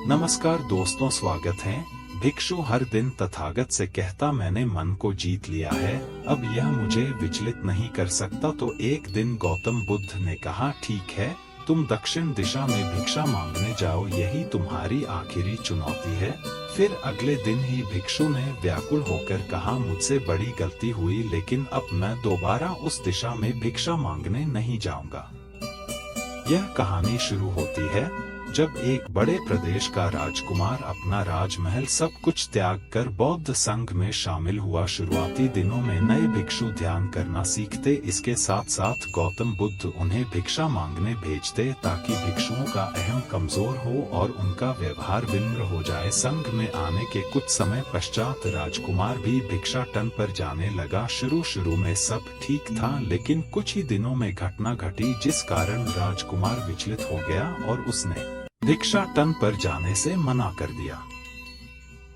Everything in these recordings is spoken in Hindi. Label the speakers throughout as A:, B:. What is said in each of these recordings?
A: नमस्कार दोस्तों, स्वागत है। भिक्षु हर दिन तथागत से कहता, मैंने मन को जीत लिया है, अब यह मुझे विचलित नहीं कर सकता। तो एक दिन गौतम बुद्ध ने कहा, ठीक है, तुम दक्षिण दिशा में भिक्षा मांगने जाओ, यही तुम्हारी आखिरी चुनौती है। फिर अगले दिन ही भिक्षु ने व्याकुल होकर कहा, मुझसे बड़ी गलती हुई, लेकिन अब मैं दोबारा उस दिशा में भिक्षा मांगने नहीं जाऊंगा। यह कहानी शुरू होती है जब एक बड़े प्रदेश का राजकुमार अपना राजमहल सब कुछ त्याग कर बौद्ध संघ में शामिल हुआ। शुरुआती दिनों में नए भिक्षु ध्यान करना सीखते, इसके साथ साथ गौतम बुद्ध उन्हें भिक्षा मांगने भेजते ताकि भिक्षुओं का अहम कमजोर हो और उनका व्यवहार विनम्र हो जाए। संघ में आने के कुछ समय पश्चात राजकुमार भी भिक्षाटन पर जाने लगा। शुरू में सब ठीक था, लेकिन कुछ ही दिनों में घटना घटी जिस कारण राजकुमार विचलित हो गया और उसने भिक्षाटन पर जाने से मना कर दिया।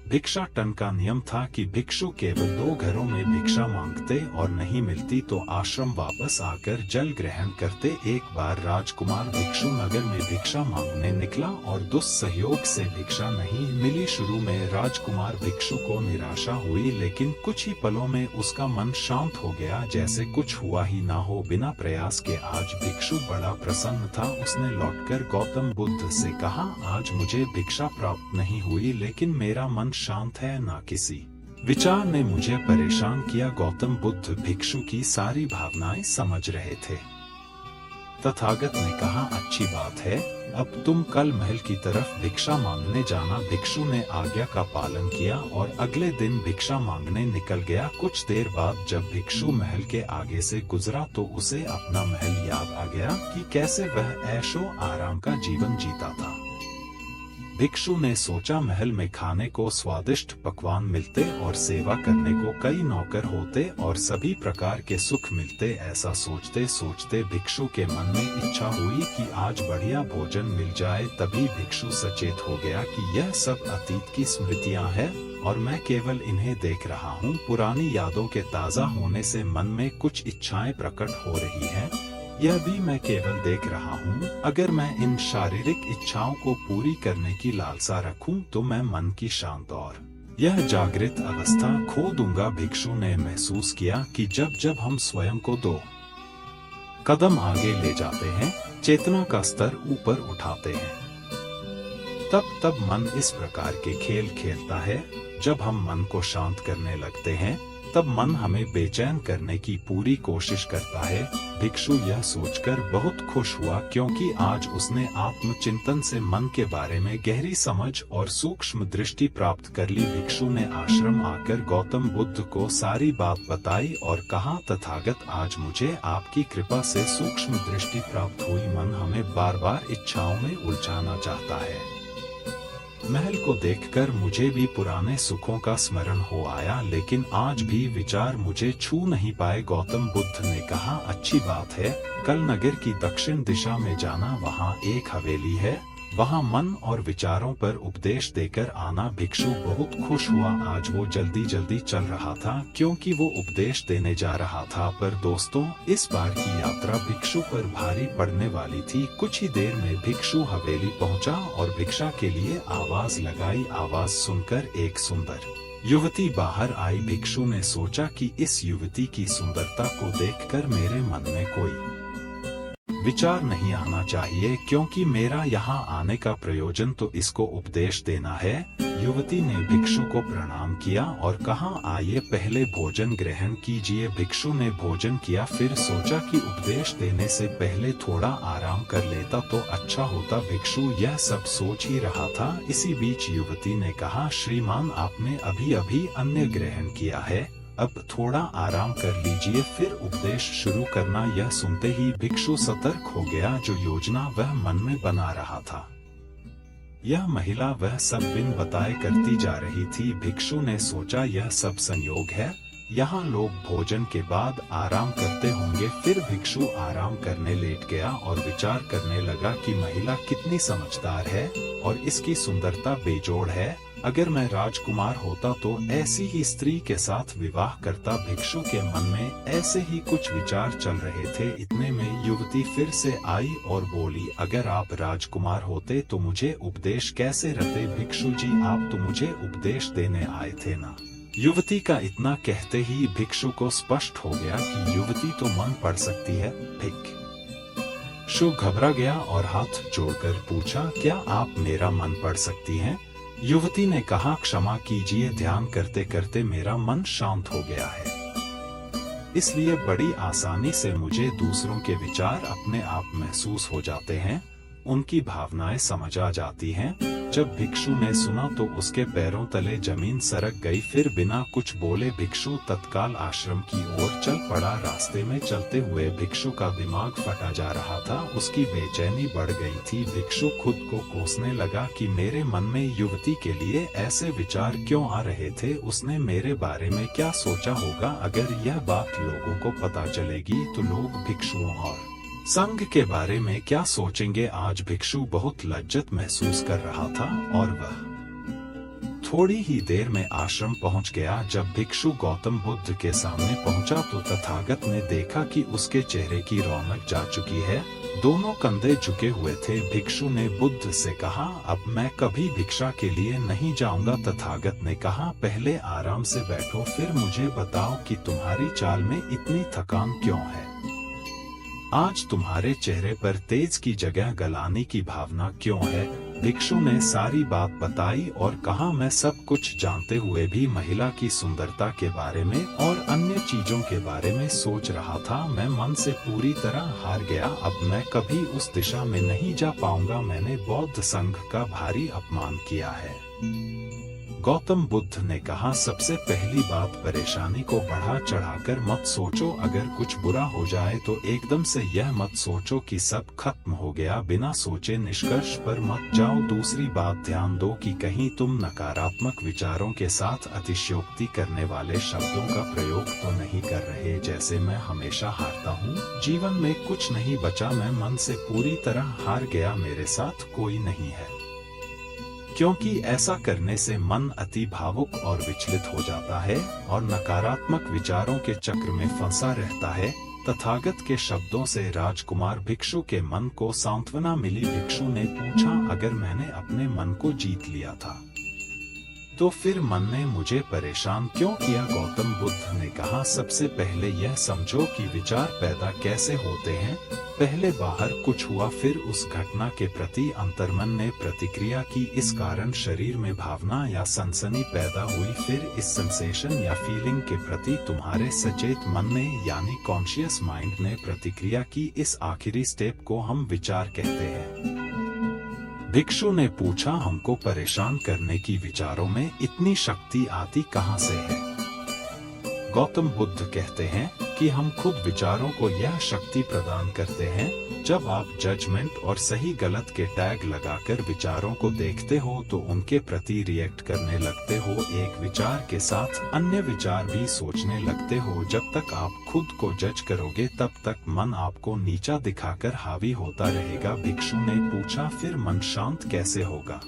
A: भिक्षाटन का नियम था कि भिक्षु केवल 2 घरों में भिक्षा मांगते और नहीं मिलती तो आश्रम वापस आकर जल ग्रहण करते। एक बार राजकुमार भिक्षु नगर में भिक्षा मांगने निकला और दुस्सहयोग से भिक्षा नहीं मिली। शुरू में राजकुमार भिक्षु को निराशा हुई, लेकिन कुछ ही पलों में उसका मन शांत हो गया, जैसे कुछ हुआ ही ना हो। बिना प्रयास के आज भिक्षु बड़ा प्रसन्न था। उसने लौटकर गौतम बुद्ध से कहा, आज मुझे भिक्षा प्राप्त नहीं हुई, लेकिन मेरा मन शांत है, ना किसी विचार ने मुझे परेशान किया। गौतम बुद्ध भिक्षु की सारी भावनाएं समझ रहे थे। तथागत ने कहा, अच्छी बात है, अब तुम कल महल की तरफ भिक्षा मांगने जाना। भिक्षु ने आज्ञा का पालन किया और अगले दिन भिक्षा मांगने निकल गया। कुछ देर बाद जब भिक्षु महल के आगे से गुजरा तो उसे अपना महल याद आ गया कि कैसे वह ऐशो आराम का जीवन जीता था। भिक्षु ने सोचा, महल में खाने को स्वादिष्ट पकवान मिलते और सेवा करने को कई नौकर होते और सभी प्रकार के सुख मिलते। ऐसा सोचते सोचते भिक्षु के मन में इच्छा हुई कि आज बढ़िया भोजन मिल जाए। तभी भिक्षु सचेत हो गया कि यह सब अतीत की स्मृतियां हैं और मैं केवल इन्हें देख रहा हूँ। पुरानी यादों के ताजा होने से मन में कुछ इच्छाएं प्रकट हो रही हैं, यह भी मैं केवल देख रहा हूँ। अगर मैं इन शारीरिक इच्छाओं को पूरी करने की लालसा रखूं तो मैं मन की शांत और यह जागृत अवस्था खो दूंगा। भिक्षु ने महसूस किया कि जब जब हम स्वयं को 2 कदम आगे ले जाते हैं, चेतना का स्तर ऊपर उठाते हैं, तब तब मन इस प्रकार के खेल खेलता है। जब हम मन को शांत करने लगते हैं तब मन हमें बेचैन करने की पूरी कोशिश करता है। भिक्षु यह सोचकर बहुत खुश हुआ क्योंकि आज उसने आत्मचिंतन से मन के बारे में गहरी समझ और सूक्ष्म दृष्टि प्राप्त कर ली। भिक्षु ने आश्रम आकर गौतम बुद्ध को सारी बात बताई और कहा, तथागत, आज मुझे आपकी कृपा से सूक्ष्म दृष्टि प्राप्त हुई। मन हमें बार बार इच्छाओं में उलझाना चाहता है। महल को देखकर मुझे भी पुराने सुखों का स्मरण हो आया, लेकिन आज भी विचार मुझे छू नहीं पाए। गौतम बुद्ध ने कहा, अच्छी बात है, कल नगर की दक्षिण दिशा में जाना, वहाँ एक हवेली है, वहाँ मन और विचारों पर उपदेश देकर आना। भिक्षु बहुत खुश हुआ। आज वो जल्दी जल्दी चल रहा था क्योंकि वो उपदेश देने जा रहा था। पर दोस्तों, इस बार की यात्रा भिक्षु पर भारी पड़ने वाली थी। कुछ ही देर में भिक्षु हवेली पहुंचा और भिक्षा के लिए आवाज लगाई। आवाज सुनकर एक सुंदर युवती बाहर आई। भिक्षु ने सोचा कि इस युवती की सुंदरता को देखकर मेरे मन में कोई विचार नहीं आना चाहिए, क्योंकि मेरा यहाँ आने का प्रयोजन तो इसको उपदेश देना है। युवती ने भिक्षु को प्रणाम किया और कहा, आइए पहले भोजन ग्रहण कीजिए। भिक्षु ने भोजन किया, फिर सोचा कि उपदेश देने से पहले थोड़ा आराम कर लेता तो अच्छा होता। भिक्षु यह सब सोच ही रहा था। इसी बीच युवती ने कहा, श्रीमान, आपने अभी अभी अन्न ग्रहण किया है, अब थोड़ा आराम कर लीजिए, फिर उपदेश शुरू करना। यह सुनते ही भिक्षु सतर्क हो गया। जो योजना वह मन में बना रहा था, यह महिला वह सब बिन बताए करती जा रही थी। भिक्षु ने सोचा, यह सब संयोग है, यहाँ लोग भोजन के बाद आराम करते होंगे। फिर भिक्षु आराम करने लेट गया और विचार करने लगा कि महिला कितनी समझदार है और इसकी सुंदरता बेजोड़ है। अगर मैं राजकुमार होता तो ऐसी ही स्त्री के साथ विवाह करता। भिक्षु के मन में ऐसे ही कुछ विचार चल रहे थे। इतने में युवती फिर से आई और बोली, अगर आप राजकुमार होते तो मुझे उपदेश कैसे रहते? भिक्षु जी, आप तो मुझे उपदेश देने आए थे ना। युवती का इतना कहते ही भिक्षु को स्पष्ट हो गया कि युवती तो मन पढ़ सकती है। भिक्षु घबरा गया और हाथ जोड़कर पूछा, क्या आप मेरा मन पढ़ सकती हैं? युवती ने कहा, क्षमा कीजिए, ध्यान करते करते मेरा मन शांत हो गया है, इसलिए बड़ी आसानी से मुझे दूसरों के विचार अपने आप महसूस हो जाते हैं, उनकी भावनाएं समझ आ जाती हैं। जब भिक्षु ने सुना तो उसके पैरों तले जमीन सरक गई। फिर बिना कुछ बोले भिक्षु तत्काल आश्रम की ओर चल पड़ा। रास्ते में चलते हुए भिक्षु का दिमाग फटा जा रहा था, उसकी बेचैनी बढ़ गई थी। भिक्षु खुद को कोसने लगा कि मेरे मन में युवती के लिए ऐसे विचार क्यों आ रहे थे, उसने मेरे बारे में क्या सोचा होगा? अगर यह बात लोगों को पता चलेगी तो लोग भिक्षुओं और संघ के बारे में क्या सोचेंगे? आज भिक्षु बहुत लज्जित महसूस कर रहा था और वह थोड़ी ही देर में आश्रम पहुंच गया। जब भिक्षु गौतम बुद्ध के सामने पहुंचा तो तथागत ने देखा कि उसके चेहरे की रौनक जा चुकी है, दोनों कंधे झुके हुए थे। भिक्षु ने बुद्ध से कहा, अब मैं कभी भिक्षा के लिए नहीं जाऊंगा। तथागत ने कहा, पहले आराम से बैठो, फिर मुझे बताओ कि तुम्हारी चाल में इतनी थकान क्यों है? आज तुम्हारे चेहरे पर तेज की जगह गलानी की भावना क्यों है? भिक्षु ने सारी बात बताई और कहा, मैं सब कुछ जानते हुए भी महिला की सुंदरता के बारे में और अन्य चीजों के बारे में सोच रहा था। मैं मन से पूरी तरह हार गया। अब मैं कभी उस दिशा में नहीं जा पाऊंगा। मैंने बौद्ध संघ का भारी अपमान किया है। गौतम बुद्ध ने कहा, सबसे पहली बात, परेशानी को बढ़ा चढ़ाकर मत सोचो। अगर कुछ बुरा हो जाए तो एकदम से यह मत सोचो कि सब खत्म हो गया। बिना सोचे निष्कर्ष पर मत जाओ। दूसरी बात, ध्यान दो कि कहीं तुम नकारात्मक विचारों के साथ अतिशयोक्ति करने वाले शब्दों का प्रयोग तो नहीं कर रहे, जैसे मैं हमेशा हारता हूँ, जीवन में कुछ नहीं बचा, मैं मन से पूरी तरह हार गया, मेरे साथ कोई नहीं है। क्योंकि ऐसा करने से मन अति भावुक और विचलित हो जाता है और नकारात्मक विचारों के चक्र में फंसा रहता है। तथागत के शब्दों से राजकुमार भिक्षु के मन को सांत्वना मिली। भिक्षु ने पूछा, अगर मैंने अपने मन को जीत लिया था तो फिर मन ने मुझे परेशान क्यों किया? गौतम बुद्ध ने कहा, सबसे पहले यह समझो कि विचार पैदा कैसे होते हैं। पहले बाहर कुछ हुआ, फिर उस घटना के प्रति अंतर्मन ने प्रतिक्रिया की, इस कारण शरीर में भावना या सनसनी पैदा हुई, फिर इस सेंसेशन या फीलिंग के प्रति तुम्हारे सचेत मन ने यानी कॉन्शियस माइंड ने प्रतिक्रिया की। इस आखिरी स्टेप को हम विचार कहते हैं। भिक्षु ने पूछा, हमको परेशान करने की विचारों में इतनी शक्ति आती कहां से है? गौतम बुद्ध कहते हैं कि हम खुद विचारों को यह शक्ति प्रदान करते हैं। जब आप जजमेंट और सही गलत के टैग लगाकर विचारों को देखते हो तो उनके प्रति रिएक्ट करने लगते हो। एक विचार के साथ अन्य विचार भी सोचने लगते हो। जब तक आप खुद को जज करोगे तब तक मन आपको नीचा दिखाकर हावी होता रहेगा। भिक्षु ने पूछा, फिर मन शांत कैसे होगा?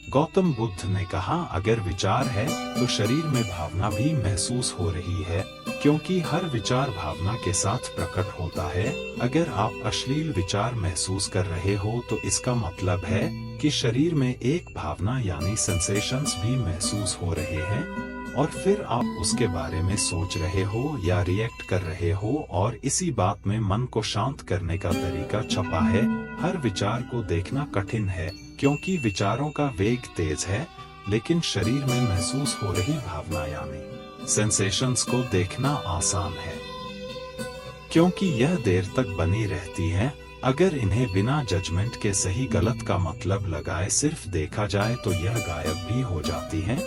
A: गौतम बुद्ध ने कहा, अगर विचार है तो शरीर में भावना भी महसूस हो रही है, क्योंकि हर विचार भावना के साथ प्रकट होता है। अगर आप अश्लील विचार महसूस कर रहे हो तो इसका मतलब है कि शरीर में एक भावना यानी सेंसेशंस भी महसूस हो रहे हैं और फिर आप उसके बारे में सोच रहे हो या रिएक्ट कर रहे हो, और इसी बात में मन को शांत करने का तरीका छपा है। हर विचार को देखना कठिन है क्योंकि विचारों का वेग तेज है, लेकिन शरीर में महसूस हो रही भावना यानी सेंसेशंस को देखना आसान है क्योंकि यह देर तक बनी रहती हैं। अगर इन्हें बिना जजमेंट के सही गलत का मतलब लगाए सिर्फ देखा जाए तो यह गायब भी हो जाती हैं।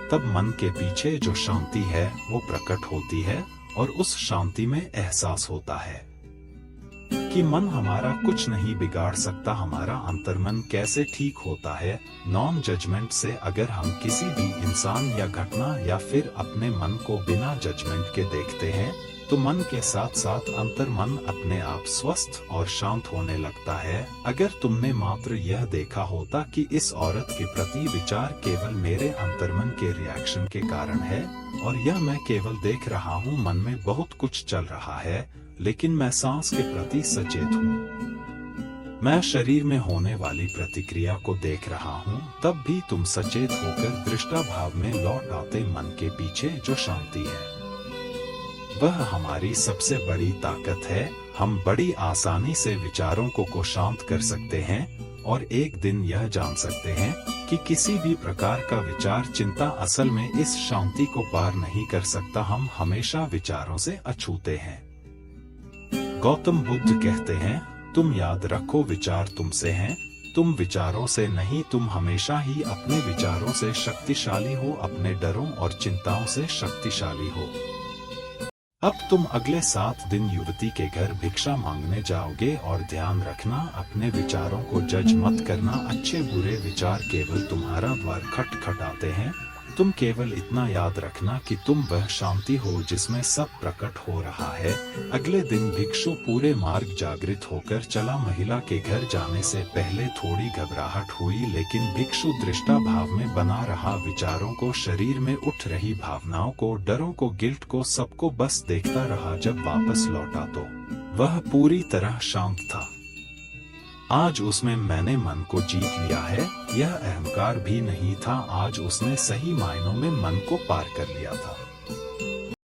A: तब मन के पीछे जो शांति है वो प्रकट होती है और उस शांति में एहसास होता है कि मन हमारा कुछ नहीं बिगाड़ सकता। हमारा अंतर्मन कैसे ठीक होता है? नॉन जजमेंट से अगर हम किसी भी इंसान या घटना या फिर अपने मन को बिना जजमेंट के देखते हैं तो मन के साथ साथ अंतर्मन अपने आप स्वस्थ और शांत होने लगता है। अगर तुमने मात्र यह देखा होता कि इस औरत के प्रति विचार केवल मेरे अंतर्मन के रिएक्शन के कारण है और यह मैं केवल देख रहा हूँ, मन में बहुत कुछ चल रहा है लेकिन मैं सांस के प्रति सचेत हूँ, मैं शरीर में होने वाली प्रतिक्रिया को देख रहा हूँ, तब भी तुम सचेत होकर दृष्टाभाव में लौट आते। मन के पीछे जो शांति है वह हमारी सबसे बड़ी ताकत है। हम बड़ी आसानी से विचारों को शांत कर सकते हैं और एक दिन यह जान सकते हैं कि किसी भी प्रकार का विचार चिंता असल में इस शांति को पार नहीं कर सकता। हम हमेशा विचारों से अछूते हैं। गौतम बुद्ध कहते हैं, तुम याद रखो विचार तुमसे हैं, तुम विचारों से नहीं। तुम हमेशा ही अपने विचारों से शक्तिशाली हो, अपने डरों और चिंताओं से शक्तिशाली हो। अब तुम अगले 7 दिन युवती के घर भिक्षा मांगने जाओगे और ध्यान रखना, अपने विचारों को जज मत करना। अच्छे बुरे विचार केवल तुम्हारा द्वार खटखटाते हैं। तुम केवल इतना याद रखना कि तुम वह शांति हो जिसमें सब प्रकट हो रहा है। अगले दिन भिक्षु पूरे मार्ग जागृत होकर चला। महिला के घर जाने से पहले थोड़ी घबराहट हुई, लेकिन भिक्षु दृष्टा भाव में बना रहा, विचारों को, शरीर में उठ रही भावनाओं को, डरों को, गिल्ट को, सबको बस देखता रहा। जब वापस लौटा तो वह पूरी तरह शांत था। आज उसमें मैंने मन को जीत लिया है, यह अहंकार भी नहीं था। आज उसने सही मायनों में मन को पार कर लिया था।